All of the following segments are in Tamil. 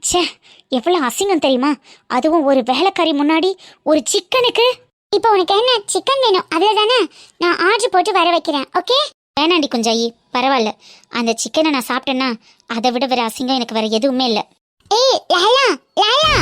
ச்சே, எவ்வளவு அசிங்கம் தெரியுமா? அதுவும் ஒரு வேலைக்காரி முன்னாடி ஒரு சிக்கனுக்கு. இப்போ உனக்கு என்ன சிக்கன் வேணும் அதுல தானே? நான் ஆர்டர் போட்டு வர வைக்கிறேன். ஓகே? வேணாண்டி குஞ்சாயி, பரவாயில்ல. அந்த சிக்கனை நான் சாப்பிட்டேன்னா அதை விட வேற அசிங்கம் எனக்கு வேற எதுவுமே இல்லை. ஏய் லாலா லாலா,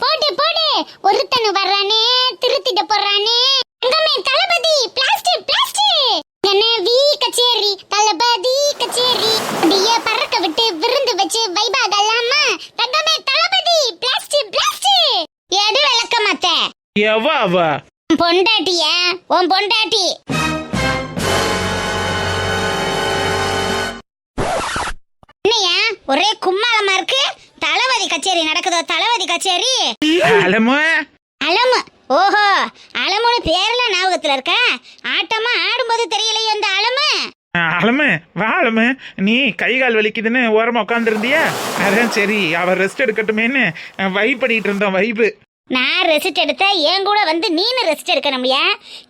போடு போடு. ஒருத்தனு வர்றானே, திருத்திட்ட போறானே. தங்கமே தளபதி பிளாஸ்டிக் பிளாஸ்டிக். என்ன வி கச்சேரி தளபதி கச்சேரி. அப்படியே பறக்க விட்டு விருந்து வச்சு வைபாகலாமா? தங்கமே தளபதி பிளாஸ்டிக் பிளாஸ்டிக். எடு விளக்க மாத்த. எவா அவ பொண்டாட்டிய, உன் பொண்டாட்டி. என்னையா ஒரே கும்மாளமா இருக்கு? தளபதி கச்சேரி நடக்குதோ? தளபதி கச்சேரி அலமு அலமு. ஓஹோ, அலமுன்னு பேர்ல ஞாபகத்துல இருக்க. ஆட்டமா ஆடும்போது தெரியலையே அந்த அலமு. அலமு வா அலமு. நீ கை கால் வலிக்குதுன்னு ஓரமா உட்காந்துருந்தியா? அதான் சரி அவர் ரெஸ்ட் எடுக்கட்டுமேன்னு வைப் பண்ணிட்டு இருந்தோம். வைப்பு நான் ரெசிட் எடுத்த என் கூட வந்து நீனு ரெசிட் எடுக்கணும்யா.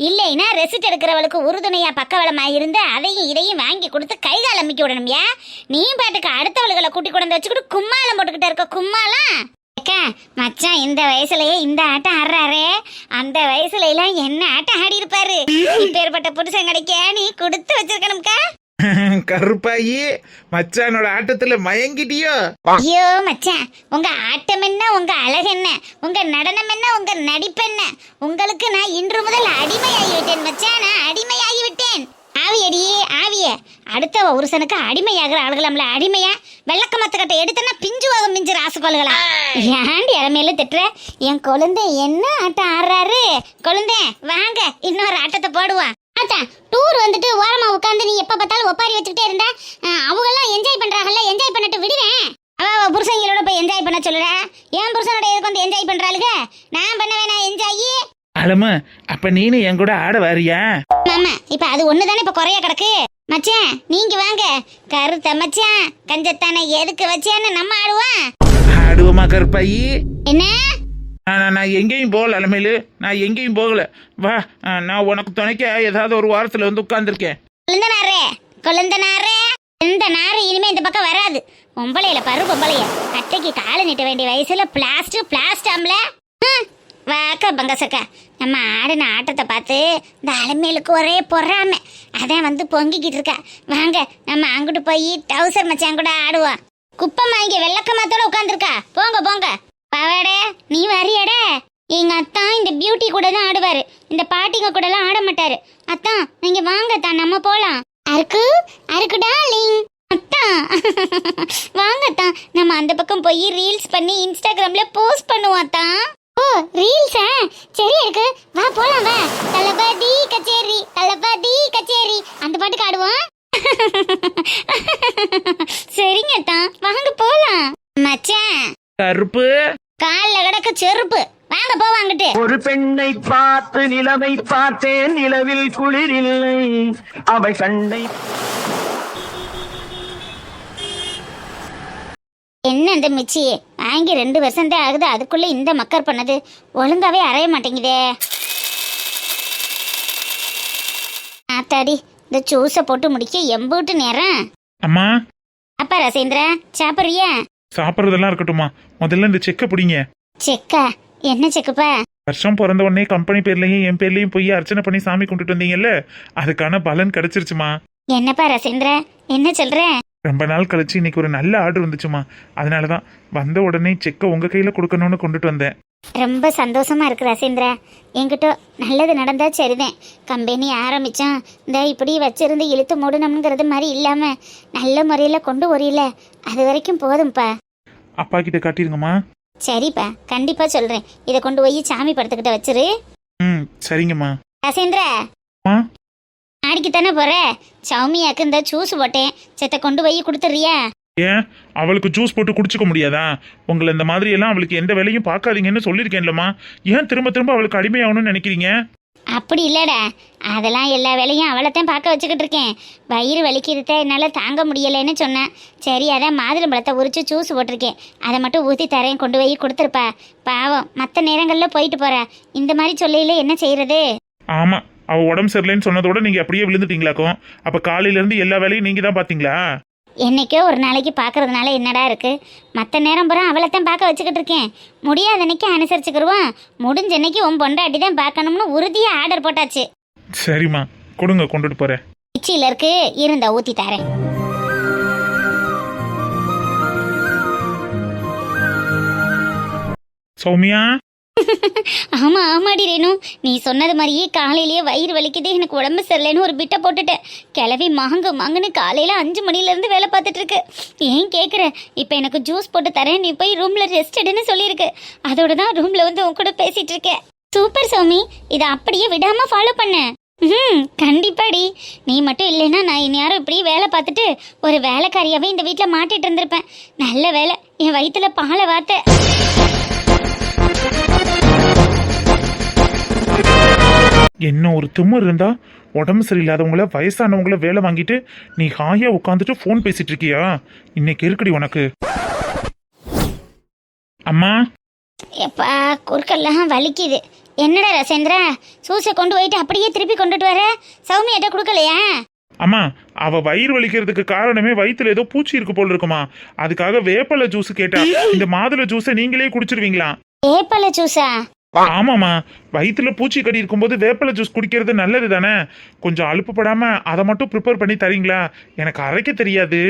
இல்லைன்னா ரெசிட் எடுக்கிறவளுக்கு உறுதுணையா பக்கவளமா இருந்து அதையும் இதையும் வாங்கி கொடுத்து கை கால் அமைக்க விடணும்யா. நீ பாட்டுக்கு அடுத்தவளுகளை கூட்டி கொண்டு வச்சுக்கிட்டு கும்மாளம் போட்டுக்கிட்டு இருக்க. கும்மாளம் அக்கா, மச்சான் இந்த வயசுலயே இந்த ஆட்டம் ஆடுறாரு. அந்த வயசுல எல்லாம் என்ன ஆட்டம் ஆடி இருப்பாரு. இப்பேற்பட்ட புருஷன் கிடைக்க நீ கொடுத்து வச்சிருக்கணும்க்கா. கருப்பாயி மச்சானோட ஆட்டத்துல மயங்கிட்டியோ? ஐயோ மச்சான், உங்க ஆட்டம் என்ன, உங்க அழகு என்ன, உங்க நடனம் என்ன, உங்க நடிப்பு என்ன, உங்களுக்கு நான் இன்று முதல் அடிமையாகிவிட்டேன் மச்சான். நான் அடிமையாகிவிட்டேன். ஆவியடி ஆவிய. அடுத்த புருஷனுக்கு அடிமையாகிற ஆளுகளாம்ல. அடிமையா வெள்ளக்க மத்தக்கட்டை எடுத்தனா பிஞ்சுவாக மிஞ்சு ராசுகோள்களா? ஏண்டி இளமையில திட்டுற? என் குழந்தை என்ன ஆட்டம் ஆடுறாரு. குழந்தை வாங்க, இன்னொரு ஆட்டத்தை போடுவான். அதான் டூர் வந்துட்டு ஓரமா உட்கார்ந்து நீ எப்ப பார்த்தாலும் ஒப்பாரி வச்சுக்கிட்டே இருந்தா அவங்க எல்லாம் என்ஜாய் பண்றாங்கல்ல, என்ஜாய் பண்ணிட்டு விடுவேன். அவ புருஷங்களோட போய் என்ஜாய் பண்ண சொல்லுற. என் புருஷனோட எதுக்கு வந்து என்ஜாய் பண்றாளுங்க? நான் பண்ண வேணா என்ஜாய்? அலமு அப்ப நீனு என் கூட ஆட வரியா? ஆமா, இப்ப அது ஒண்ணுதானே இப்ப குறைய கிடக்கு. மச்சான் நீங்க வாங்க. கருத்த மச்சான் கஞ்சத்தானே எதுக்கு வச்சேன்னு நம்ம ஆடுவான். ஆடுவோமா கருப்பாயி? என்ன? நான் எங்கேயும் போகல அலமையிலு. நான் எங்கேயும் போகல. வா, நான் உனக்கு துணைக்க ஏதாவது ஒரு வாரத்துல வந்து உட்கார்ந்துருக்கேன். குழந்தனாரே குழந்தனாரே, எந்த நாரு இனிமே இந்த பக்கம் வராது. பொம்பளையில பாரு பொம்பளைய. அட்டைக்கு காலை நீட்ட வேண்டிய வயசுல பிளாஸ்டாம்ல. வாக்கா பங்கசக்கா, நம்ம ஆடின ஆட்டத்தை பார்த்து இந்த அலமேலுக்கு ஒரே பொறாம. அதான் வந்து பொங்கிக்கிட்டு இருக்கா. வாங்க நம்ம அங்கிட்டு போய் டவுசர் மச்சான் கூட ஆடுவோம். குப்பமா இங்க வெள்ளக்கமாத்தோட உட்காந்துருக்கா. போங்க போங்க. பாவாடே நீ வரியடே. எங்க அத்தான் இந்த பியூட்டி கூட தான் ஆடுவாரு. இந்த பாட்டிங்க கூட எல்லாம் ஆட மாட்டாரு. அத்தான் நீங்க வாங்க தான், நம்ம போலாம். அருக்கு அருக்கு டார்லிங். அத்தான் வாங்க தான், நம்ம அந்த பக்கம் போய் ரீல்ஸ் பண்ணி இன்ஸ்டாகிராம்ல போஸ்ட் பண்ணுவோம் அத்தான். ஓ ரீல்ஸா? சரி இருக்கு, வா போலாம் வா. தளபதி கச்சேரி தளபதி கச்சேரி அந்த பாட்டுக்கு ஆடுவோம். சரிங்க தான், வாங்க போலாம். மச்சான் கருப்பு கால்ல கிடக்க செருப்பு. வாங்க போவாங்கிட்டு. ஒரு பெண்ணை பார்த்து நிலவை பார்த்தேன், நிலவில் குளிரில்லை அவை கண்ணை. என்ன இந்த மிச்சி வாங்கி 2 வருஷம் தான் ஆகுது, அதுக்குள்ள இந்த மக்கர் பண்ணது ஒழுங்காவே அறைய மாட்டேங்குதே. ஆத்தாடி, இந்த ஜூஸை போட்டு முடிக்க எம்பூட்டு நேரம். அம்மா அப்பா ரசேந்திரா சாப்பிட்றியா? சாப்பிட்றதெல்லாம் இருக்கட்டுமா, முதல்ல இந்த செக்க பிடிங்க. செக்கா? என்ன செக்குப்பா? வருஷம் பிறந்த உடனே கம்பெனி பேர்லயும் என் பேர்லயும் போய் அர்ச்சனை பண்ணி சாமி கும்பிட்டு வந்தீங்கல்ல, அதுக்கான பலன் கிடைச்சிருச்சுமா. என்னப்பா ரசேந்திரா என்ன சொல்ற? ரொம்ப நாள் கழிச்சு இன்னைக்கு ஒரு நல்ல ஆர்டர் வந்துச்சுமா. அதனாலதான் வந்த உடனே செக்க உங்க கையில கொடுக்கணும்னு கொண்டுட்டு வந்தேன். ரொம்ப சந்தோஷமா இருக்கு ரசேந்திரா. என்கிட்ட நல்லது நடந்தா சரிதான். கம்பெனி ஆரம்பிச்சோம், இந்த இப்படி வச்சிருந்து இழுத்து மூடணுங்கிறது மாதிரி இல்லாம நல்ல முறையில கொண்டு வரல. அது வரைக்கும் போதும்ப்பா. அப்பா கிட்ட காட்டிருங்கம்மா. சரிப்பா, கண்டிப்பா சொல்றேன். இதை கொண்டு போய் சாமி படத்துக்கிட்ட வச்சிரு. சரிங்கம்மா. ரசேந்திரா நாளைக்குத்தானே போற? சௌமியாக்கு இந்த ஜூஸ் போட்டேன், செத்த கொண்டு போய் கொடுத்துறியா? ஏன் அவளுக்கு ஜூஸ் போட்டு குடிச்சுக்க முடியாதா? உங்களை இந்த மாதிரி எல்லாம் அவளுக்கு எந்த வேலையும் பார்க்காதீங்கன்னு சொல்லியிருக்கேன்லம்மா. ஏன் திரும்ப திரும்ப அவளுக்கு அடிமையாகணும்னு நினைக்கிறீங்க? அப்படி இல்லடா, அதெல்லாம் எல்லா வேலையும் அவளைத்தான் பார்க்க வச்சுக்கிட்டு இருக்கேன். வயிறு வலிக்கிறத என்னால் தாங்க முடியலைன்னு சொன்னேன். சரி, அதான் மாதுளம்பழத்தை உரிச்சு ஜூஸ் போட்டிருக்கேன், அதை மட்டும் ஊற்றி தரேன், கொண்டு போய் கொடுத்துருப்பா. பாவம், மற்ற நேரங்களில் போயிட்டு போறா, இந்த மாதிரி சொல்லையில என்ன செய்யறது? ஆமா, அவ உடம்பு சரியில்லைன்னு சொன்னதோட நீங்க அப்படியே விழுந்துட்டீங்களாக்கும். அப்ப காலையில இருந்து எல்லா வேலையும் நீங்க தான் பாத்தீங்களா? என்னைக்கோ ஒரு நாளைக்கு பார்க்கறதுனால என்னடா இருக்கு? மற்ற நேரம் பூரா அவளைத்தான் பார்க்க வச்சுக்கிட்டு இருக்கேன். முடியாத அன்னைக்கு அனுசரிச்சுக்கிடுவோம், முடிஞ்ச அன்னைக்கு உன் பொண்டாட்டி தான் பார்க்கணும்னு உறுதியாக ஆர்டர் போட்டாச்சு. சரிம்மா, கொடுங்க, கொண்டுட்டு போறேன். கிச்சியில் இருக்கு, இருந்தா ஊற்றி தரேன். சௌமியா, ஆமா ஆமாடி ரேணு, நீ சொன்னது மாதிரியே காலையிலேயே வயிறு வலிக்குது, எனக்கு உடம்பு சரியில்லைன்னு ஒரு பிட்டை போட்டுட்டேன். கிளவி மாங்குன்னு காலையில 5 மணிலேருந்து வேலை பார்த்துட்டு இருக்கு. ஏன் கேட்குற? இப்போ எனக்கு ஜூஸ் போட்டு தரேன், நீ போய் ரூம்ல ரெஸ்ட் எடுன்னு சொல்லியிருக்கு. அதோட தான் ரூம்ல வந்து உன் கூட பேசிட்டு இருக்கேன். சூப்பர் சௌமி, இதை அப்படியே விடாம ஃபாலோ பண்ண. கண்டிப்பாடி. நீ மட்டும் இல்லைன்னா நான் இந்நேரம் இப்படி வேலை பார்த்துட்டு ஒரு வேலைக்காரியாவே இந்த வீட்டில் மாட்டிட்டு இருந்திருப்பேன். நல்ல வேலை என் வயிற்றுல பாலை வார்த்தை. என்ன ஒரு திமிர் இருந்தா, உடம்பு சரியில்லாதவங்கள வயசானவங்கள வேலை வாங்கிட்டு நீ ஹாயா உட்காந்துட்டு ஃபோன் பேசிட்டு இருக்கியா? இன்னைக்கு இருக்குடி உனக்கு. அம்மா, எப்பா குறுக்கெல்லாம் வலிக்குது. என்னடா ரசேந்திரா, சூசை கொண்டு போயிட்டு அப்படியே திருப்பி கொண்டுட்டு வர? சௌமியிட்ட கொடுக்கலையா? அம்மா, அவ வயிறு வலிக்கிறதுக்கு காரணமே வயிற்றுல ஏதோ பூச்சி இருக்கு போல் இருக்குமா, அதுக்காக வேப்பலை ஜூஸ் கேட்டா. இந்த மாதுளை ஜூஸை நீங்களே குடிச்சிருவீங்களா? ஏப்பல ஜூஸா? ஆமாம்மா, வயிற்றுல பூச்சி கடி இருக்கும்போது வேப்பலை ஜூஸ் குடிக்கிறது நல்லது தானே. கொஞ்சம் அலுப்புப்படாம அதை மட்டும் ப்ரிப்பேர் பண்ணி தரீங்களா? எனக்கு அரைக்க தெரியாது.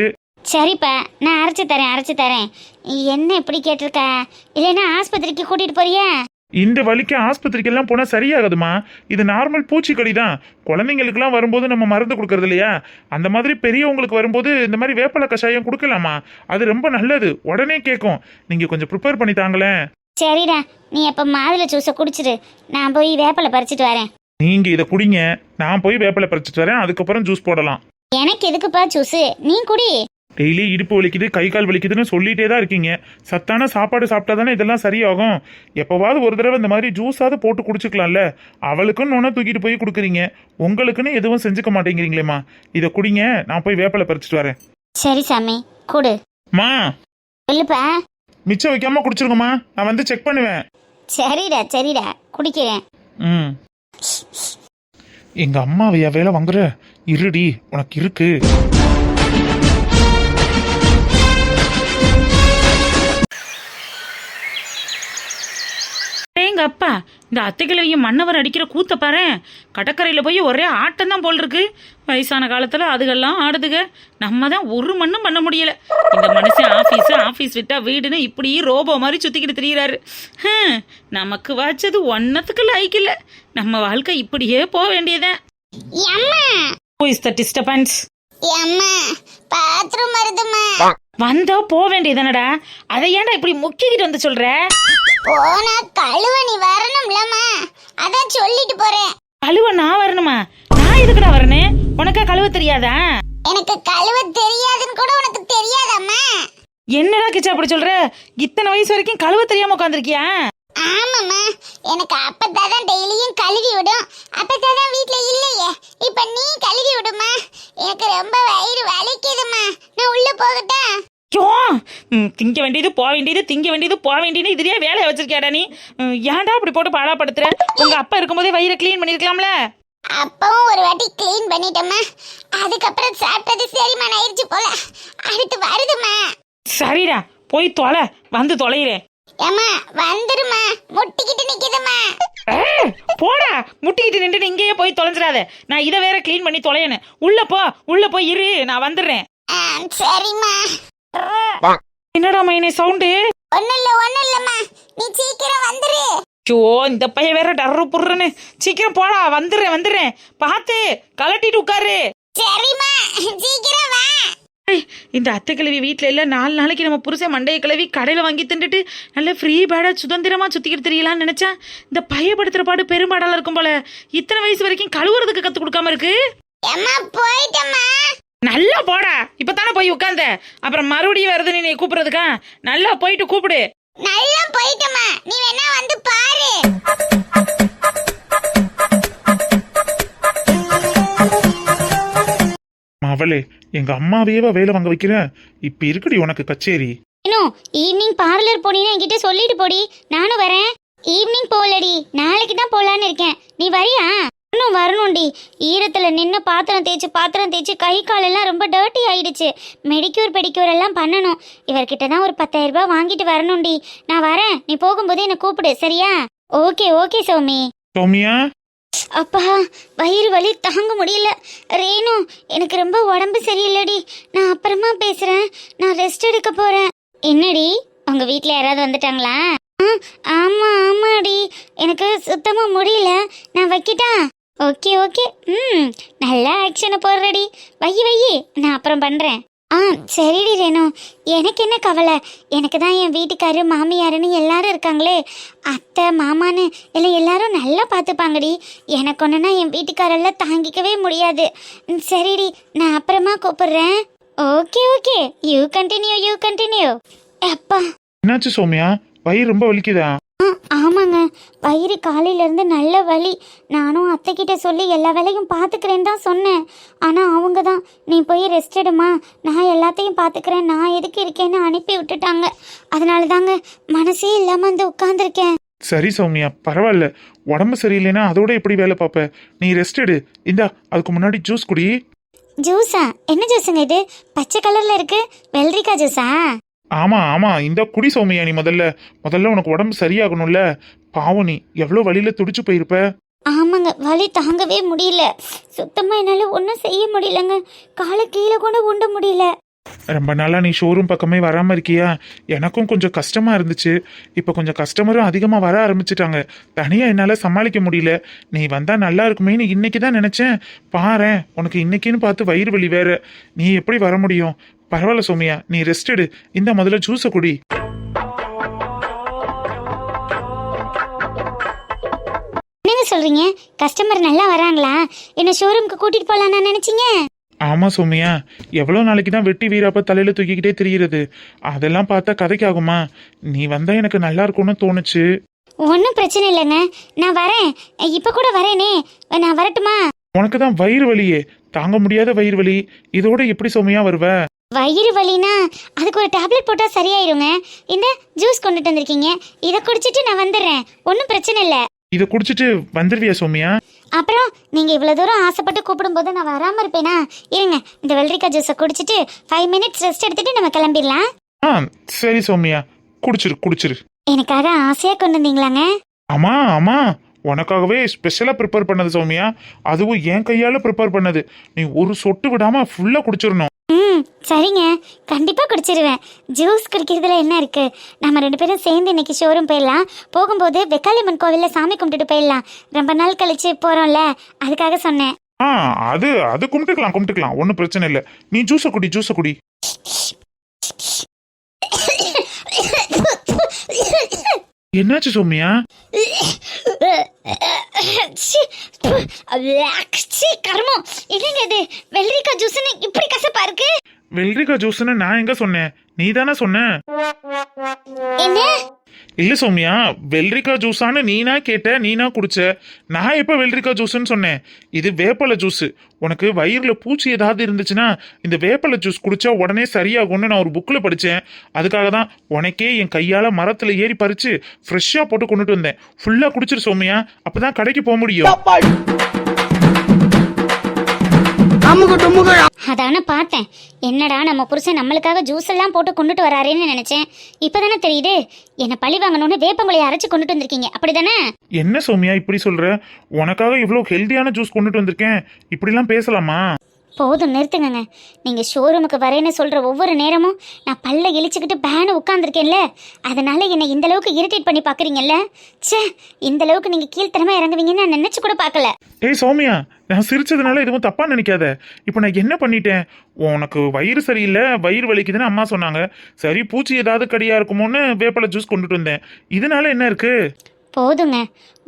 சரிப்பா, நான் அரைச்சு தரேன். என்ன இப்படி கேட்டிருக்க? இல்லைன்னா ஆஸ்பத்திரிக்கு கூட்டிட்டு போறியா? இந்த வலிக்கு ஆஸ்பத்திரிக்கெல்லாம் போனா சரியாகுதுமா. இது நார்மல் பூச்சிக்கடி தான். குழந்தைங்களுக்குலாம் வரும்போது நம்ம மருந்து கொடுக்கறது இல்லையா, அந்த மாதிரி பெரியவங்களுக்கு வரும்போது இந்த மாதிரி வேப்பலை கஷாயம் கொடுக்கலாமா. அது ரொம்ப நல்லது, உடனே கேட்கும். நீங்க கொஞ்சம் ப்ரிப்பேர் பண்ணி தாங்களேன். சரிடா, நீ அப்ப மாதுளை ஜூஸை குடிச்சிரு, நான் போய் வேப்பலை பறிச்சிட்டு வரேன். நீங்க இதை குடிங்க, நான் போய் வேப்பலை பறிச்சிட்டு வரேன், அதுக்கப்புறம் ஜூஸ் போடலாம். எனக்கு எதுக்குப்பா ஜூஸு, நீ குடி. டெய்லி இடுப்பு வலிக்குது, கை கால் வலிக்குதுன்னு சொல்லிட்டே தான் இருக்கீங்க. சத்தான சாப்பாடு சாப்பிட்டா தானே இதெல்லாம் சரியாகும். எப்போவாவது ஒரு தடவை இந்த மாதிரி ஜூஸாவது போட்டு குடிச்சுக்கலாம்ல. அவளுக்குன்னு ஒன்று தூக்கிட்டு போய் கொடுக்குறீங்க, உங்களுக்குன்னு எதுவும் செஞ்சுக்க மாட்டேங்கிறீங்களேம்மா. இதை குடிங்க, நான் போய் வேப்பலை பறிச்சிட்டு வரேன். சரி சாமி, குடு. மா, இல்லப்பா. மிச்சம் வைக்காம குடிச்சிருங்கம்மா, நான் வந்து செக் பண்ணுவேன். சரிடா குடிக்கிறேன். எங்க அம்மாவையா வேலை வாங்குற? இருடி, உனக்கு இருக்கு. எங்க அப்பா, இந்த அத்தைக்கிழவியும் மன்னவர் அடிக்கிற கூத்த பாரு. கடற்கரையில போய் ஒரே ஆட்டம் தான் போல் இருக்கு. வயசான காலத்துல அதுகெல்லாம் ஆடுதுக, நம்ம தான் ஒரு மண்ணும் பண்ண முடியல. இந்த மனுஷன் ஆபீஸ் விட்டா வீடுன்னு இப்படி ரோபோ மாதிரி சுத்திக்கிட்டு திரியிறாரு. நமக்கு வச்சது ஒன்னத்துக்கு லைக் இல்ல. நம்ம வாழ்க்கை இப்படியே போக வேண்டியதான். டிஸ்டர்பன்ஸ் பாத்ரூம் வருதுமா. வந்தா போக வேண்டியதானடா, அதை ஏன்டா இப்படி முக்கிக்கிட்டு வந்து சொல்ற? போனா கழுவ நீ வரணும்லம்மா, அதான் சொல்லிட்டு போறேன். கழுவ நான் வரணுமா? நான் எதுக்குடா வரணும்? உனக்கா கழுவ தெரியாதா? எனக்கு கழுவ தெரியாதுன்னு கூட உனக்கு தெரியாதம்மா. என்னடா கிச்சா அப்படி சொல்ற? இத்தனை வயசு வரைக்கும் கழுவ தெரியாம உட்காந்துருக்கியா? ஆமாம்மா, எனக்கு அப்பதான் டெய்லியும் கழுவி விடும். அப்பதான் வீட்ல இல்லையே, இப்ப நீ கழுவி விடுமா. எனக்கு ரொம்ப வயிறு வலிக்குதுமா, நான் உள்ள போகட்டா? திங்க வேண்டியது போக வேண்டியது, திங்க வேண்டியது போக வேண்டியது, இதுலயே வேலையை வச்சிருக்கியாடா நீ? ஏன்டா அப்படி போட்டு பாடாப்படுத்துற? உங்க அப்பா இருக்கும்போதே வயிறை கிளீன் பண்ணிருக்கலாம்ல. அப்பவும் ஒரு வாட்டி கிளீன் பண்ணிட்டோம்மா, அதுக்கப்புறம் சாப்பிட்டது செரிமானம் ஆயிடுச்சு போல. அடுத்து வருதுமா. சரிடா, போய் தொலை, வந்து தொலைகிறேன். ஏம்மா வந்துருமா, முட்டிக்கிட்டு நிக்குதுமா. போடா, முட்டிக்கிட்டு நின்று இங்கேயே போய் தொலைஞ்சிடாத. நான் இதை வேற கிளீன் பண்ணி தொலையணும். உள்ள போய் இரு, நான் வந்துடுறேன். சரிம்மா. என்னடா மைனே சவுண்டு? ஒண்ணும் இல்லம்மா, நீ சீக்கிரம் வந்துரு. இந்த பையன் வேற டர்ரு புர்றன்னு. சீக்கிரம் போடா, வந்துடுறேன். பார்த்து கலட்டிட்டு உட்காரு. சரிம்மா, சீக்கிரம் வா. இந்த அத்தை கிழவி வீட்டுல இல்ல, 4 நாளைக்கு நம்ம புருஷன் மண்டைய கிழவி கடையில வாங்கி தின்னுட்டு நல்ல ஃப்ரீ பேடா சுதந்திரமா சுத்திக்கிட்டு தெரியலான்னு நினைச்சா இந்த பையப்படுத்துற பாடு பெரும்பாடால இருக்கும் போல. இத்தனை வயசு வரைக்கும் கழுவுறதுக்கு கத்து கொடுக்காம இருக்கு. நல்லா போடா, இப்பதானே போய் உட்கார்ந்த, அப்புறம் மறுபடியும் வருது நீ கூப்பிடுறதுக்கா? நல்லா போயிட்டு கூப்பிடு. நல்லா போயிட்டமா, நீ வேணா வந்து பாரு. அவளே எங்க அம்மாவையேவா வேலை வாங்க வைக்கிற? இப்ப இருக்குடி உனக்கு கச்சேரி. இன்னும் ஈவினிங் பார்லர் போனீங்கன்னா என்கிட்ட சொல்லிட்டு போடி, நானும் வரேன். ஈவினிங் போகலடி, நாளைக்கு தான் போகலான்னு இருக்கேன். நீ வரியா? இன்னும் வரணும்டி. ஈரத்துல நின்று பாத்திரம் தேய்ச்சி கை காலெல்லாம் ரொம்ப டர்ட்டி ஆயிடுச்சு. மெடிக்யூர் பெடிக்யூர் எல்லாம் பண்ணணும். இவர்கிட்ட தான் ஒரு 10,000 ரூபாய் வாங்கிட்டு வரணும்டி. நான் வரேன், நீ போகும்போது என்னை கூப்பிடு, சரியா? Okay okay Soumi. சௌமியா, அப்பா வயிறு வலி தாங்க முடியல. ரேணு, எனக்கு ரொம்ப உடம்பு சரியில்லடி. நான் அப்புறமா பேசுறேன். நான் ரெஸ்ட் எடுக்க போறேன். என்னடி, உங்க வீட்ல யாராவது வந்துட்டாங்களா? ஆமாடி, எனக்கு சுத்தமா முடியல. நான் வைக்கிட்டா? Okay okay. நல்லா ஆக்ஷனை போடுறடி. வை, நான் அப்புறம் பண்றேன். சரிடி ரேணு, எனக்கு என்ன கவலை. எனக்கு தான் என் வீட்டுக்காரு மாமியாருன்னு எல்லாரும் இருக்காங்களே. அத்தை மாமான்னு எல்லாம் எல்லாரும் நல்லா பார்த்துப்பாங்கடி. எனக்கு ஒன்றுனா என் வீட்டுக்காரெல்லாம் தாங்கிக்கவே முடியாது. சரிடி, நான் அப்புறமா கூப்பிடுறேன். Okay you continue. அப்பா, என்னாச்சு சௌமியா? வயிறு ரொம்ப வலிக்குதா? ஆமாங்க, வயிறு காலையிலேருந்து நல்ல வலி. நானும் அத்தைக்கிட்ட சொல்லி எல்லா வேலையும் பார்த்துக்கிறேன்னு தான் சொன்னேன். ஆனால் அவங்க தான், நீ போய் ரெஸ்ட் எடுமா, நான் எல்லாத்தையும் பார்த்துக்கிறேன், நான் எதுக்கு இருக்கேன்னு அனுப்பி விட்டுட்டாங்க. அதனால தாங்க மனசே இல்லாமல் வந்து உட்காந்துருக்கேன். சரி சௌமியா, பரவாயில்ல. உடம்பு சரியில்லைன்னா அதோட எப்படி வேலை பார்ப்ப? நீ ரெஸ்ட் எடு. இந்தா, அதுக்கு முன்னாடி ஜூஸ் குடி. ஜூஸா? என்ன ஜூஸுங்க இது? பச்சை கலரில் இருக்கு. வெள்ளரிக்காய் ஜூஸா? ஆமா, இந்த குடி சௌமியா. நீ முதல்ல உனக்கு உடம்பு சரியாகணும்ல. பாவம், நீ எவ்வளவு வழியில துடிச்சு போயிருப்ப. ஆமாங்க, வலி தாங்கவே முடியல. சுத்தமா என்னால ஒன்றும் செய்ய முடியலங்க. காலை கீழே கூட உண்ட முடியல. ரொம்ப நாளா நீ ஷோரூம் பக்கமே வராம இருக்கியா? எனக்கும் கொஞ்சம் கஷ்டமா இருந்துச்சு. இப்ப கொஞ்சம் கஸ்டமரும் அதிகமா வர ஆரம்பிச்சிட்டாங்க. தனியா என்னால சமாளிக்க முடியல. நீ வந்தா நல்லா இருக்குமேன்னு இன்னைக்கு தான் நினைச்சேன். பாரேன், உனக்கு இன்னைக்குன்னு பார்த்து வயிறு வலி வேற. நீ எப்படி வர முடியும்? பரவாயில்ல சௌமியா, நீ ரெஸ்ட் எடு. இந்த முதல்ல ஜூஸை குடி. என்னங்க சொல்றீங்க? கஸ்டமர் நல்லா வராங்களா? என்ன ஷோரூம்க்கு கூட்டிட்டு போலாம் நான் நினைச்சீங்க? ஆமா சௌமியா, எவ்வளவு நாளைக்கு தான் வெட்டி வீராப்ப தலையில தூக்கிக்கிட்டே தெரியுறது? அதெல்லாம் பார்த்தா கதைக்கு ஆகுமா? நீ வந்தா எனக்கு நல்லா இருக்கும்னு தோணுச்சு. ஒன்றும் பிரச்சனை இல்லைங்க, நான் வரேன். இப்ப கூட வரேனே, நான் வரட்டுமா? உனக்கு தான் வயிறு வலியே, தாங்க முடியாத வயிறு வலி. இதோட எப்படி சௌமியா வருவ? வயிறு வலினா அதுக்கு ஒரு டேப்லெட் போட்டா சரியாயிருங்க. இந்த ஜூஸ் கொண்டுட்டு வந்திருக்கீங்க, இதை குடிச்சிட்டு நான் வந்துடுறேன். ஒன்றும் பிரச்சனை இல்லை. இதை குடிச்சிட்டு வந்துருவியா சௌமியா? அப்புறம் நீங்க இவ்வளவு தூரம் ஆசைப்பட்டு கூப்பிடும்போது நான் வராம இருப்பேனா? இருங்க, இந்த வெள்ளரிக்காய் ஜூஸை குடிச்சிட்டு 5 மினிட்ஸ் ரெஸ்ட் எடுத்துட்டு நம்ம கிளம்பிடலாம். சரி சௌமியா, குடிச்சிரு. எனக்காக ஆசையா கொண்டு வந்தீங்களாங்க? ஆமா, உனக்காகவே ஸ்பெஷலா ப்ரிப்பேர் பண்ணது சௌமியா. அதுவும் என் கையால ப்ரிப்பேர் பண்ணது. நீ ஒரு சொட்டு விடாம ஃபுல்லா குடிச்சிடணும். சரிங்க, கண்டிப்பா குடிச்சிருவேன். ஜூஸ் குடிக்கிறதுல என்ன இருக்கு? நம்ம 2 பேரும் சேர்ந்து இன்னைக்கு ஷோரூம் போயிடலாம். போகும்போது வெக்காளியம்மன் கோவில்ல சாமி கும்பிட்டுட்டு போயிடலாம். ரொம்ப நாள் கழிச்சு போறோம்ல, அதுக்காக சொன்னேன். அது கும்பிட்டுக்கலாம். ஒன்றும் பிரச்சனை இல்லை. நீ ஜூஸை குடி. என்னாச்சு சௌமியா? கர்மம், என்னங்க இது? வெள்ளரிக்காய் ஜூஸ்னு இப்படி கசப்பா இருக்கு? வெள்ளரிக்காய் ஜூஸ்ன்னு நான் எங்க சொன்னேன்? நீ தானே சொன்ன. என்ன? இல்ல சௌமியா, வெள்ளரிக்காய் ஜூஸான்னு நீனா கேட்ட, நீனா குடிச்ச. நான் எப்ப வெள்ளரிக்காய் ஜூஸ்ன்னு சொன்னேன்? இது வேப்பலை ஜூஸ். உனக்கு வயிறுல பூச்சி ஏதாவது இருந்துச்சுன்னா இந்த வேப்பலை ஜூஸ் குடிச்சா உடனே சரியாகும்னு நான் ஒரு புக்ல படிச்சேன். அதுக்காக தான் உனக்கே என் கையால மரத்துல ஏறி பறிச்சு ஃப்ரெஷ்ஷா போட்டு கொண்டுட்டு வந்தேன். ஃபுல்லா குடிச்சிரு சௌமியா, அப்பதான் கடைக்கு போக முடியும். அதான பார்த்தேன். என்னடா நம்ம புருஷன் நம்மளுக்காக ஜூஸ் எல்லாம் போட்டு கொண்டுட்டு வராருன்னு நினைச்சேன். இப்பதானே தெரியுது, என்ன பழி வாங்கணும்னு வேப்பங்குலையை அரைச்சு கொண்டுட்டு வந்திருக்கீங்க, அப்படிதானே? என்ன சௌமியா இப்படி சொல்ற? உனக்காக இவ்வளவு ஹெல்தியான ஜூஸ் கொண்டுட்டு வந்திருக்கேன். இப்படிலாம் பேசலாமா? போதும், நிறுத்துங்க. நீங்க ஷோரூமுக்கு வரேன்னு சொல்ற ஒவ்வொரு நேரமும் நான் பல்ல இழிச்சுக்கிட்டு பேனு உட்கார்ந்துருக்கேன்ல, அதனால என்னை இந்த அளவுக்கு இரிட்டேட் பண்ணி பாக்குறீங்கல்ல. ச்சே, இந்த அளவுக்கு நீங்க கீழ்த்தரமா இறங்குவீங்கன்னு நான் நினைச்சு கூட பார்க்கல. ஏய் சௌமியா, நான் சிரிச்சதுனால எதுவும் தப்பா நினைக்காத. இப்போ நான் என்ன பண்ணிட்டேன்? உனக்கு வயிறு சரியில்லை, வயிறு வலிக்குதுன்னு அம்மா சொன்னாங்க. சரி, பூச்சி ஏதாவது கடியா இருக்குமோன்னு வேப்பலை ஜூஸ் கொண்டுட்டு வந்தேன். இதனால என்ன இருக்கு? போதுங்க,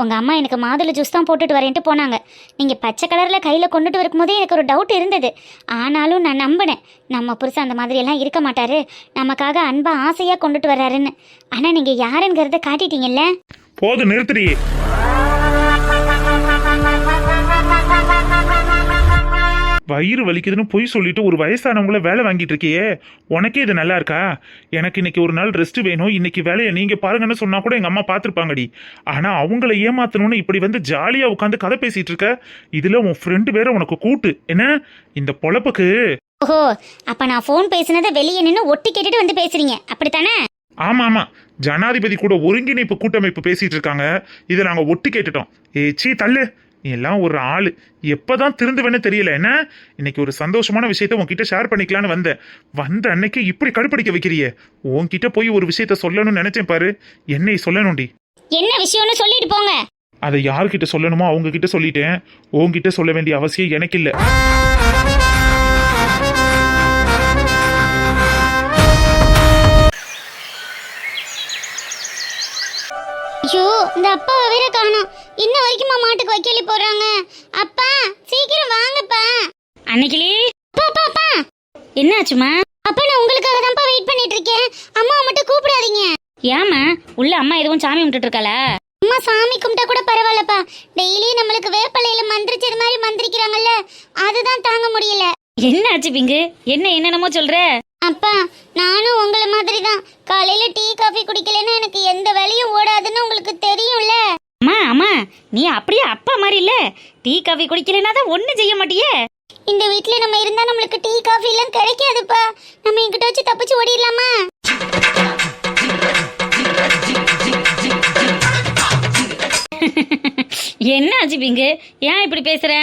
உங்கள் அம்மா எனக்கு மாதுளை ஜூஸ் தான் போட்டுட்டு வரேன்ட்டு போனாங்க. நீங்கள் பச்சை கலரில் கையில் கொண்டுட்டு வரும்போதே எனக்கு ஒரு டவுட் இருந்தது. ஆனாலும் நான் நம்பினேன், நம்ம புருஷன் அந்த மாதிரியெல்லாம் இருக்க மாட்டாரு, நமக்காக அன்பாக ஆசையாக கொண்டுட்டு வர்றாருன்னு. ஆனால் நீங்கள் யாருங்கிறத காட்டிட்டீங்கல்ல. போதும், நிறுத்துடி. வயிறு வலிக்குதுன்னு பொய் சொல்லிட்டு ஒரு வயசானவங்கள வேலை வாங்கிட்டு இருக்கியே, உனக்கே இது நல்லா இருக்கா? எனக்கு இன்னைக்கு ஒரு நாள் ரெஸ்ட் வேணும், இன்னைக்கு வேலையை நீங்க பாருங்கன்னு சொன்னா கூட எங்க அம்மா பாத்துருப்பாங்கடி. ஆனா அவங்கள ஏமாத்தணும்னு இப்படி வந்து ஜாலியா உட்காந்து கதை பேசிட்டு இருக்க. இதுல உன் ஃப்ரெண்டு வேற உனக்கு கூட்டு என்ன இந்த பொழப்புக்கு? ஓஹோ, அப்ப நான் ஃபோன் பேசுனதை வெளியே நின்று ஒட்டி கேட்டுட்டு வந்து பேசுறீங்க அப்படித்தானே? ஆமா ஆமா, ஜனாதிபதி கூட ஒருங்கிணைப்பு கூட்டமைப்பு பேசிட்டு இருக்காங்க, இதை நாங்க ஒட்டு கேட்டுட்டோம். சீ தள்ளு, நீ எல்லாம் ஒரு ஆளு, எப்பதான் திருந்துவேன்னு தெரியல. என்ன இன்னைக்கு ஒரு சந்தோஷமான விஷயத்த உன்கிட்ட ஷேர் பண்ணிக்கலான்னு வந்த அன்னைக்கு இப்படி கடுப்படிக்க வைக்கிறியே. உன்கிட்ட போய் ஒரு விஷயத்த சொல்லணும்னு நினைச்சேன் பாரு, என்னை சொல்லணும்டி. என்ன விஷயம்னு சொல்லிட்டு போங்க. அதை யார்கிட்ட சொல்லணுமோ அவங்க கிட்ட சொல்லிட்டேன், உன்கிட்ட சொல்ல வேண்டிய அவசியம் எனக்கு இல்ல. ஐயோ, இந்த அப்பாவை வேற காணோம். இன்ன வரைக்குமா மாட்டுக்கு வைக்கலி போறாங்க? அப்பா சீக்கிரம் வாங்கப்பா. அன்னைக்கிளி, அப்பா அப்பா அப்பா. என்னாச்சுமா? அப்பா நான் உங்களுக்காக தான்ப்பா வெயிட் பண்ணிட்டு இருக்கேன். அம்மாவை மட்டும் கூப்பிடாதீங்க. ஏமா உள்ள அம்மா எதுவும் சாமி கும்பிட்டு இருக்காளா? அம்மா சாமி கும்பிட்டா கூட பரவாயில்லப்பா, டெய்லி நம்மளுக்கு வேப்பலையில மந்திரிச்சது மாதிரி மந்திரிக்கிறாங்கல்ல, அதுதான் தாங்க முடியல. என்ன ஆச்சு பிங்கு? என்னென்னமோ சொல்ற? அப்பா நானும் உங்களை மாதிரி தான். காலையில டீ காஃபி குடிக்கலன்னா எனக்கு எந்த வேலையும் ஓடாதுன்னு உங்களுக்கு தெரியும்ல. அம்மா நீ அப்படியே அப்பா மாதிரி இல்ல. டீ காஃபி குடிக்கலனா தான் ஒண்ணு செய்ய மாட்டியே. இந்த வீட்ல நம்ம இருந்தா நம்மளுக்கு டீ காஃபி எல்லாம் கிடைக்காதுப்பா. நம்ம எங்கிட்ட வச்சு தப்பிச்சு ஓடிடலாமா? என்ன ஆச்சு பிங்கு? ஏன் இப்படி பேசுற?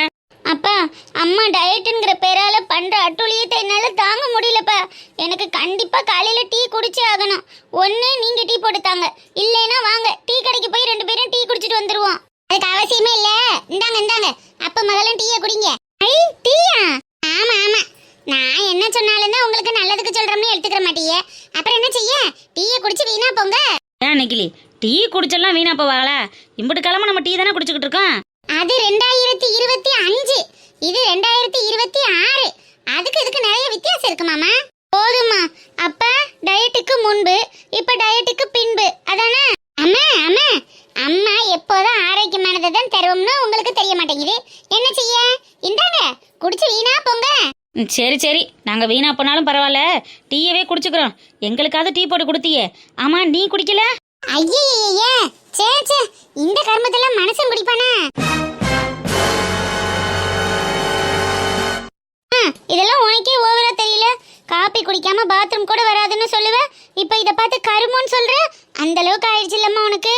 அப்பா அம்மா டயட்டுங்கிற பேரால பண்ற அட்டூழியத்தை என்னால தாங்க முடியலப்பா. எனக்கு கண்டிப்பா காலையில டீ குடிச்சே ஆகணும். ஒண்ணு நீங்க டீ போட்டு தாங்க, இல்லைன்னா வாங்க டீ கடைக்கு போய் 2 பேரும் டீ குடிச்சிட்டு வந்துருவோம். அதுக்கு அவசியமே இல்ல. இந்தாங்க அப்ப முதல்ல டீயை குடிங்க. ஐ டீயா? ஆமா ஆமா, நான் என்ன சொன்னாலும் தான் உங்களுக்கு நல்லதுக்கு சொல்றோம்னு எடுத்துக்கிற மாட்டீங்க. அப்புறம் என்ன செய்ய, டீயை குடிச்சு வீணா போங்க. ஏன் அன்னைக்கிளி, டீ குடிச்செல்லாம் வீணா போவாங்களா? இம்புட்டு கிழமை நம்ம டீ தானே குடிச்சுக்கிட்டு இருக்கோம். அது 2025, இது 2026. அதுக்கு இதுக்கு நிறைய வித்தியாசம் இருக்கு மாமா. போதுமா அப்பா, டயட்டுக்கு முன்பு இப்ப டயட்டுக்கு பின்பு அதானே? அம்மா அம்மா அம்மா எப்போதும் ஆரோக்கியமானதை தான் தருவோம்னு உங்களுக்கு தெரிய மாட்டேங்குது. என்ன செய்ய, இந்தாங்க குடிச்சு வீணா போங்க. சரி நாங்க வீணா போனாலும் பரவாயில்ல, டீயவே குடிச்சுக்கிறோம். எங்களுக்காவது டீ போட்டு கொடுத்தியே, ஆமா நீ குடிக்கல? ஐயே சே இந்த கர்மத்தெல்லாம் மனுஷன் குடிப்பானா? இதெல்லாம் உனக்கே ஓவரா தெரியல. காப்பி குடிக்காம பாத்ரூம் கூட வராதுன்னு சொல்லுவ, இப்ப இத பார்த்து கருமோன்னு சொல்ற. அந்த அளவுக்கு ஆயிடுச்சு இல்லம்மா உனக்கு.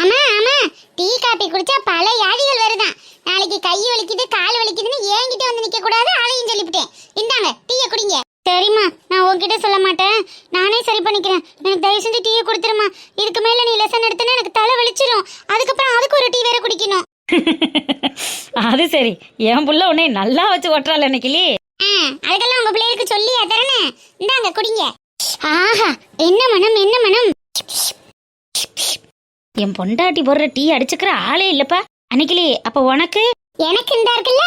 ஆமா டீ காப்பி குடிச்சா பல வியாதிகள் வருதான். நாளைக்கு கை வலிக்குது கால் வலிக்குதுன்னு என்கிட்ட வந்து நிக்க கூடாது, அதையும் சொல்லிவிட்டேன். இந்தாங்க டீயை குடிங்க. சரிம்மா, நான் உன்கிட்ட சொல்ல மாட்டேன், நானே சரி பண்ணிக்கிறேன். எனக்கு தயவு செஞ்சு டீயை கொடுத்துருமா. இதுக்கு மேல நீ லெசன் எடுத்தனா எனக்கு தலை வலிச்சிடும். அதுக்கப்புறம் அதுக்கு ஒரு டீ வேற குடிக்கணும். அது சரி, என் புள்ள உன்னை நல்லா வச்சு ஓட்டுறாள் அன்னைக்கிளி. அதுக்கெல்லாம் உங்க பிள்ளைகளுக்கு சொல்லி தரனே. இந்தாங்க குடிங்க. ஆஹா, என்ன மனம். என் பொண்டாட்டி போடுற டீ அடிச்சுக்கிற ஆளே இல்லப்பா அன்னைக்கிளி. அப்ப உனக்கு? எனக்கு இந்த இருக்குல்ல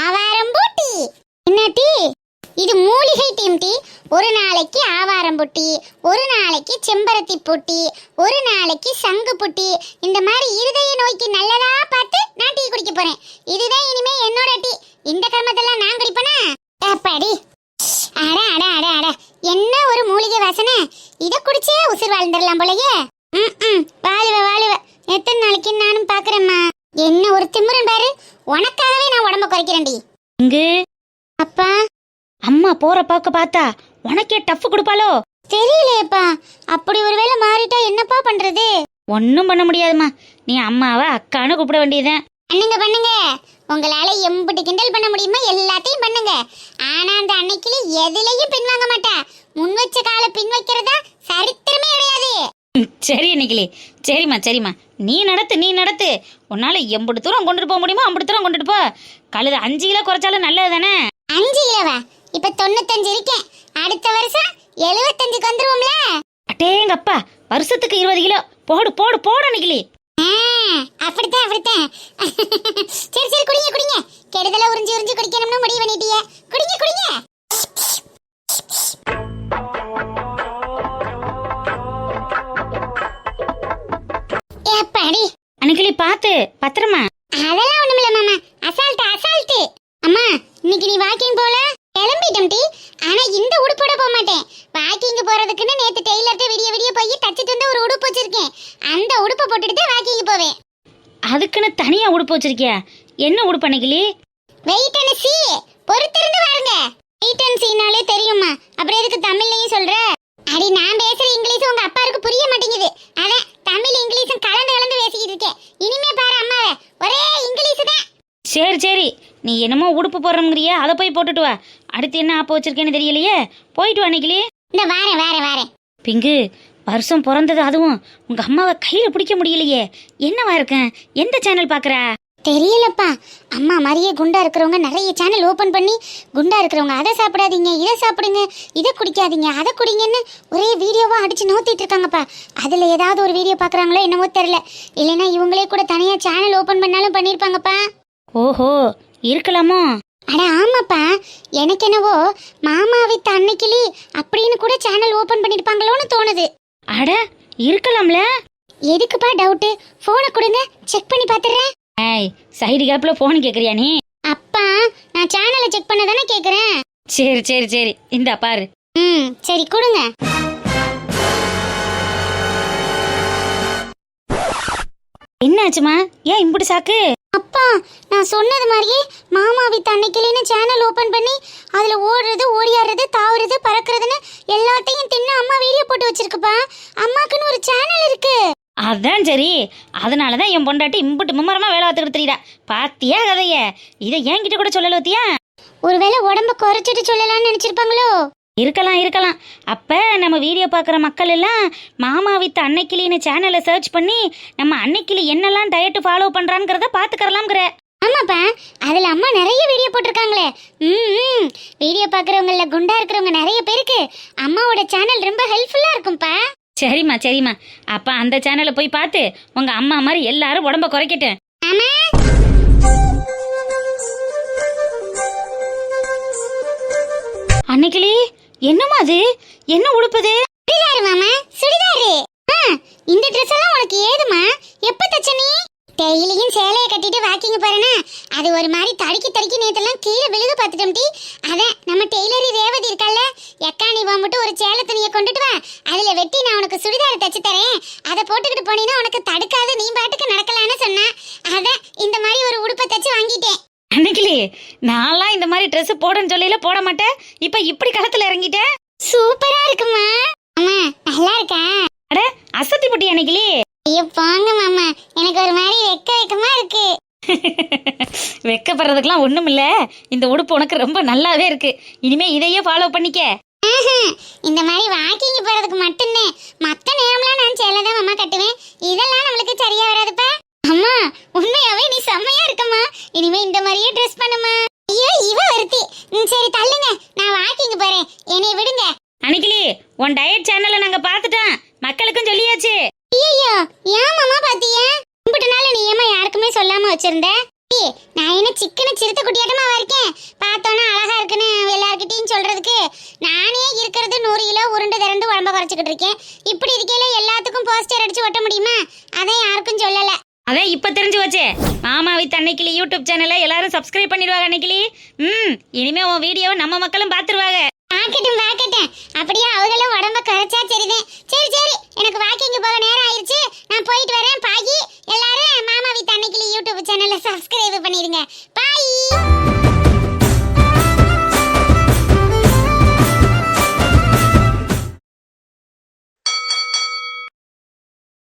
ஆவாரம்பூ டீ. என்ன டீ இது? மூலிகை டீம் டீ. ஒரு நாளைக்கு ஆவாரம்பூ டீ, ஒரு நாளைக்கு செம்பருத்தி பூட்டி, ஒரு நாளைக்கு சங்கு புட்டி. இந்த மாதிரி இருதய நோய்க்கு நல்லதா பார்த்து நான் டீ குடிக்க போறேன். இதுதான் இனிமே என்னோட டீ. இந்த கர்மத்தெல்லாம் நான் குடிப்பேனா? அப்பாடி, அட என்ன ஒரு மூலிகை வாசனை. இத குடிச்சே உசுர் வாழ்ந்துடலாம் போலயே. வாழுவ எத்தனை நாளைக்கு நானும் பாக்குறேம்மா. என்ன ஒரு திமிரன் பாரு. உனக்காகவே நான் உடம்ப குறைக்கிறேன்டி. இங்கு அப்பா, அம்மா போற பாக்க பார்த்தா உனக்கே டஃப் கொடுப்பாளோ? தெரியலையேப்பா. அப்படி ஒருவேளை மாறிட்டா என்னப்பா பண்றது? ஒன்னும் பண்ண முடியாதுமா, நீ அம்மாவை அக்கான்னு கூப்பிட வேண்டியதுதான். பண்ணுங்க, உங்களால எம்புட்டு கிண்டல் பண்ண முடியுமோ எல்லாத்தையும் பண்ணுங்க. ஆனா அந்த அன்னைக்கு எதுலயும் பின்வாங்க மாட்டா. முன் வச்ச கால பின் வைக்கிறதா சரித்திரமே கிடையாது. சரி அன்னைக்கிளி, சரிம்மா நீ நடத்து. உன்னால எம்புட்டு தூரம் கொண்டுட்டு போக முடியுமோ அம்புட்டு தூரம் கொண்டுட்டு போ. கழுத 5 கிலோ குறைச்சாலும் நல்லது தானே? 5 கிலோவா? இப்ப 95 இருக்கேன். அடுத்த வருஷம் 75க்கு வந்துருவோம்ல. அட்டேங்கப்பா, வருஷத்துக்கு 20 கிலோ. போடு அன்னைக்கிளி. அப்படித்தான். சரி குடிங்க. கெடுதல உறிஞ்சு குடிக்கணும்னு முடிவு பண்ணிட்டியே. குடிங்க. ஏப்பாடி அன்னைக்கிளி பார்த்து பத்திரமா. அதெல்லாம் ஒண்ணுமில்ல மாமா. அசால்ட். அம்மா இன்னைக்கு நீ வாக்கிங் கூட போக மாட்டேன். வாக்கிங் போறதுக்குன்னு நேத்து டெய்லர்ட்ட விடிய போய் தச்சிட்டு வந்து ஒரு உடுப்பு வச்சிருக்கேன். அந்த உடுப்பை போட்டுட்டு தான் வாக்கிங் போவேன். அதுக்குன்னு தனியா உடுப்பு வச்சிருக்கியா? என்ன உடுப்பு அன்னைக்கிளி? வெயிட் அண்ட் சீ, பொறுத்திருந்து பாருங்க. வெயிட் அண்ட் சீனாலே தெரியுமா, அப்புறம் எதுக்கு தமிழ்லயும் சொல்ற? அடி, நான் பேசுற இங்கிலீஷ் உங்க அப்பாருக்கு புரிய மாட்டேங்குது. அதான் தமிழ் இங்கிலீஷும் கலந்து பேசிக்கிட்டு இருக்கேன். இனிமே பாரு அம்மாவை, ஒரே இங்கிலீஷ் தான். சரி சரி, நீ என்னமோ உடுப்பு போடுறோங்கிறியா, அதை போய் போட்டுட்டு வா. அடுத்து என்ன ஆப்ப வச்சிருக்கேன்னு தெரியலையே, போயிட்டு வா அன்னைக்கிளி. இந்த வாரேன். பிங்கு, வருஷம் பிறந்தது அதுவும் உங்க அம்மாவை கையில பிடிக்க முடியலையே. என்னவா இருக்கேன்? எந்த சேனல் பாக்குற? தெரியலப்பா. அம்மா மாதிரியே குண்டா இருக்கிறவங்க நிறைய சேனல் ஓபன் பண்ணி குண்டா இருக்கிறவங்க அதை சாப்பிடாதீங்க, இதை சாப்பிடுங்க, இதை குடிக்காதீங்க, அதை குடிங்கன்னு ஒரே வீடியோவா அடிச்சு நோத்திட்டு இருக்காங்கப்பா. அதுல ஏதாவது ஒரு வீடியோ பாக்குறாங்களோ என்னமோ தெரியல. இல்லைன்னா இவங்களே கூட தனியா சேனல் ஓபன் பண்ணாலும் பண்ணிருப்பாங்கப்பா. ஓஹோ, இருக்கலாமோ? அட ஆமாப்பா, எனக்கு என்னவோ மாமா வித் அன்னைக்கிளி அப்படின்னு கூட சேனல் ஓபன் பண்ணிருப்பாங்களோன்னு தோணுது. அட, இருக்கலாம்ல. எதுக்குப்பா டவுட்? போனை கொடுங்க, செக் பண்ணி பாத்துறேன். ஏய், சைடு கேப்ல போன் கேக்குறியா நீ? அப்பா, நான் சேனலை செக் பண்ண தானே கேக்குறேன். சரி சரி சரி, இந்தா பாரு. சரி கொடுங்க. என்னாச்சுமா? ஏன் இப்படி சாக்கு? அப்பா, நான் சொன்னது மாதிரியே மாமா வித் அன்னைக்கிளின்னு சேனல் ஓபன் பண்ணி அதுல ஓடுறது, ஓடியாடுறது, தாவுறது, பறக்கிறதுன்னு எல்லாத்தையும் தின்னு அம்மா வீடியோ போட்டு வச்சிருக்குப்பா. அம்மாக்குன்னு ஒரு சேனல் இருக்கு. அதான் சரி, அதனாலதான் என் பொண்டாட்டி இம்புட்டு மும்மரமா வேலை பார்த்துக்கிட்டு தெரியுதா. பாத்தியா கதைய? இதை என்கிட்ட கூட சொல்லல பத்தியா? ஒருவேளை உடம்ப குறைச்சிட்டு சொல்லலாம்னு நினைச்சிருப்பாங்களோ? இருக்கலாம். அப்ப நம்ம வீடியோ பார்க்குற மக்கள் எல்லாம் மாமா வித் அன்னைக்கிளின்னு சேனலை சர்ச் பண்ணி நம்ம அன்னைக்கிளி என்னெல்லாம் டயட் ஃபாலோ பண்றாங்கிறத பாத்துக்கறலாம்ங்கிற. ஆமாப்பா, அதுல அம்மா நிறைய வீடியோ போட்டிருக்காங்களே. வீடியோ பாக்குறவங்கள குண்டா இருக்கிறவங்க நிறைய பேருக்கு அம்மாவோட சேனல் ரொம்ப ஹெல்ப்ஃபுல்லா இருக்கும்பா. சரிம்மா, அப்ப அந்த சேனலை போய் பார்த்து உங்க அம்மா மாதிரி எல்லாரும் உடம்ப குறைக்கட்டும். ஆமா, அன்னைக்கிளி, என்னம்மா அது? என்ன உடுப்புது? சுடிதாரு மாமா, சுடிதாரு. இந்த ட்ரெஸ் எல்லாம் உனக்கு ஏதுமா? எப்ப தச்ச நீ? டெய்லியும் சேலைய கட்டிட்டு வாக்கிங் போறேனா, அது ஒரு மாதிரி தடுக்கி நேத்தெல்லாம் கீழே விழுது பார்த்துட்டோம் டி. அதான் நம்ம டெய்லரி ரேவதி இருக்கல்ல, எக்கா நீ வந்துட்டு ஒரு சேலை துணியை கொண்டுட்டு வா, அதுல வெட்டி நான் உனக்கு சுடிதார் தச்சு தரேன், அதை போட்டுக்கிட்டு போனீங்கன்னா உனக்கு தடுக்காது, நீ பாட்டுக்கு நடக்கலான்னு சொன்னா. அதான் இந்த மாதிரி ஒரு உடுப்பை தச்சு வாங்கிட்டேன். அன்னைக்கிளி, நான்லாம் இந்த மாதிரி ட்ரெஸ் போடன்னு சொல்லில போட மாட்டேன். இப்ப இப்படி களத்துல இறங்கிட்டேன். சூப்பரா இருக்குமா? அம்மா நல்லா இருக்கா? அட, அசத்தி புட்டி அன்னைக்கிளி. ஐயோ போங்க மாமா, எனக்கு ஒரு மாதிரி வெக்கமா இருக்கு. வெக்கப்படுறதுக்கெல்லாம் ஒண்ணும் இல்ல. இந்த உடுப்பு உனக்கு ரொம்ப நல்லாவே இருக்கு. இனிமே இதையே ஃபாலோ பண்ணிக்க. இந்த மாதிரி வாக்கிங் போறதுக்கு மட்டும்தான். மத்த நேரம்லாம் நான் சேலை தான் மாமா கட்டுவேன். இதெல்லாம் நம்மளுக்கு சரியா வராதுப்பா. அம்மா, உண்மையாவே நீ செம்மையா இருக்கம்மா. இனிமே இந்த மாதிரியே ட்ரெஸ் பண்ணுமா. ஐயோ இவ வருத்தி. சரி தள்ளுங்க, நான் வாக்கிங் போறேன், என்னைய விடுங்க. அன்னைக்கிளி, உன் டயட் சேனலை நாங்க பார்த்துட்டோம், மக்களுக்கும் சொல்லியாச்சு. ஐயோ, ஏன் மாமா பாத்தியா? இம்புட்டு நாள் நீ ஏமா யாருக்குமே சொல்லாம வச்சிருந்த? நான் என்ன சிக்கன சிறுத்த குட்டியாட்டமா இருக்கேன்? பார்த்தோன்னா அழகா இருக்குன்னு எல்லார்கிட்டையும் சொல்றதுக்கு நானே இருக்கிறது 100 கிலோ உருண்டு திரண்டு உடம்ப குறைச்சிக்கிட்டு இருக்கேன். இப்படி இருக்கையில எல்லாத்துக்கும் போஸ்டர் அடிச்சு ஒட்ட முடியுமா? அதை யாருக்கும் சொல்லல. அதான் இப்ப தெரிஞ்சு வச்சே. மாமா வித் அன்னைக்கிளி யூடியூப் சேனலை எல்லாரும் சப்ஸ்கிரைப் பண்ணிடுவாங்க அன்னைக்கிளி. இனிமே உன் வீடியோவை நம்ம மக்களும் பார்த்துருவாங்க. பாக்கட்டும். அப்படியே அவங்களும் உடம்ப குறைச்சா சரிதான். சரி, எனக்கு வாக்கிங் போக நேரம் ஆயிருச்சு, நான் போயிட்டு வரேன். பாய், எல்லாரும் மாமா வித் அன்னைக்கிளி யூடியூப் சேனலை சப்ஸ்கிரைப் பண்ணிடுங்க. பாய்.